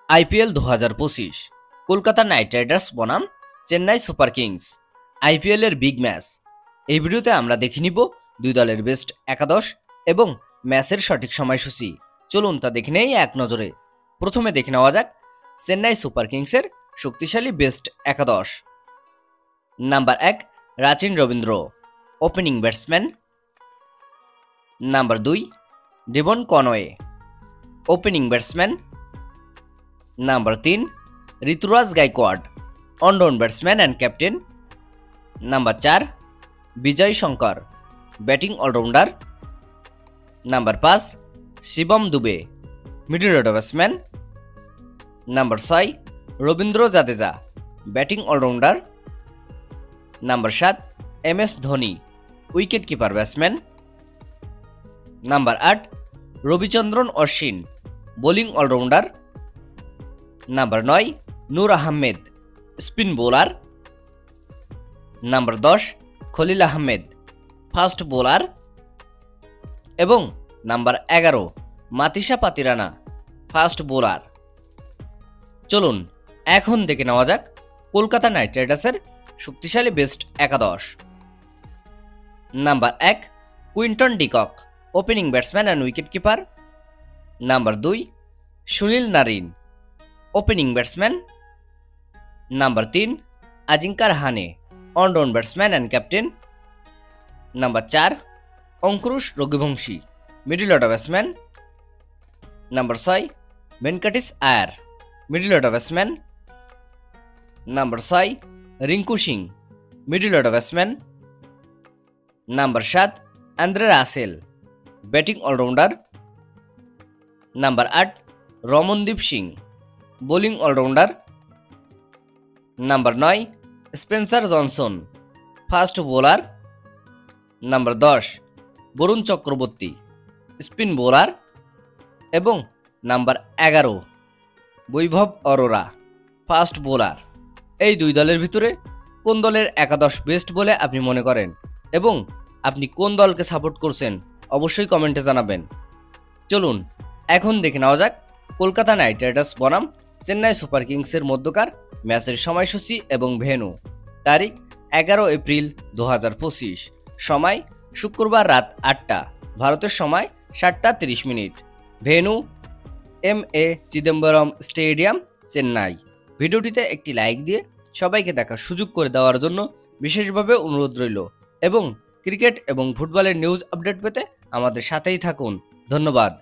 IPL 2025 Kolkata night Riders বনাম Chennai super Kings IPL এর big match. এই ভিডিওতে আমরা দেখে নিব দুই দলের বেস্ট একাদশ এবং ম্যাচের সঠিক সময়সূচি। চলুন তা দেখে নেই এক নজরে। প্রথমে দেখে নেওয়া যাক চেন্নাই সুপার কিংসের শক্তিশালী বেস্ট একাদশ। Number 1 Rachin Ravindra, opening batsman. Number 2 Devon Conway, opening batsman. Number 3 Ruturaj Gaikwad, one down batsman and captain. Number 4 Vijay Shankar, batting allrounder. Number 5 Shivam Dube, middle order batsman. Number 6 Ravindra Jadeja, batting allrounder. Number 7 M S. Dhoni, wicket keeper batsman. Number 8 Ravichandran Ashwin, bowling allrounder. Number 9 Noor Ahmad, spin bowler. Number 10 Khaleel Ahmed, fast bowler. এবং number 11 Matheesha Pathirana, fast bowler. চলুন এখন দেখে নেওয়া যাক Kolkata night রাইডার্সের শক্তিশালী best একাদশ। Number 1 Quinton de Kock, opening batsman and wicket keeper. Number 2 Sunil Narine, opening batsman. Number 3 Ajinkya Rahane, one down batsman and captain. Number 4 Ankush Raghuvanshi, middle order batsman. Number 6 Venkatesh Iyer, middle order batsman. Number 6 Rinku Singh, middle order batsman. Number 7 Andre Russell, batting allrounder. Number 8 Ramandeep Singh, bowling allrounder. Number 9 Spencer Johnson, fast bowler. Number 10 Varun Chakraborty, spin bowler. এবং number 11 বৈভব Arora, fast bowler. এই দুই দলের ভিতরে কোন দলের একাদশ best বলে আপনি মনে করেন এবং আপনি কোন দলকে সাপোর্ট করছেন অবশ্যই কমেন্টে জানাবেন। চলুন এখন দেখে নেওয়া যাক কলকাতা নাইট রাইডার্স বনাম চেন্নাই সুপার কিংসের মধ্যকার ম্যাচের সময়সূচি এবং ভেন্যু। তারিখ 11 এপ্রিল 2025, সময় শুক্রবার রাত 8টা, ভারতের সময় 7:30। Venue M A. Chidambaram stadium, Chennai. ভিডিওটিতে একটি লাইক দিয়ে সবাইকে দেখার সুযোগ করে দেওয়ার জন্য বিশেষভাবে অনুরোধ রইল এবং ক্রিকেট এবং ফুটবলের নিউজ আপডেট পেতে আমাদের সাথেই থাকুন। ধন্যবাদ।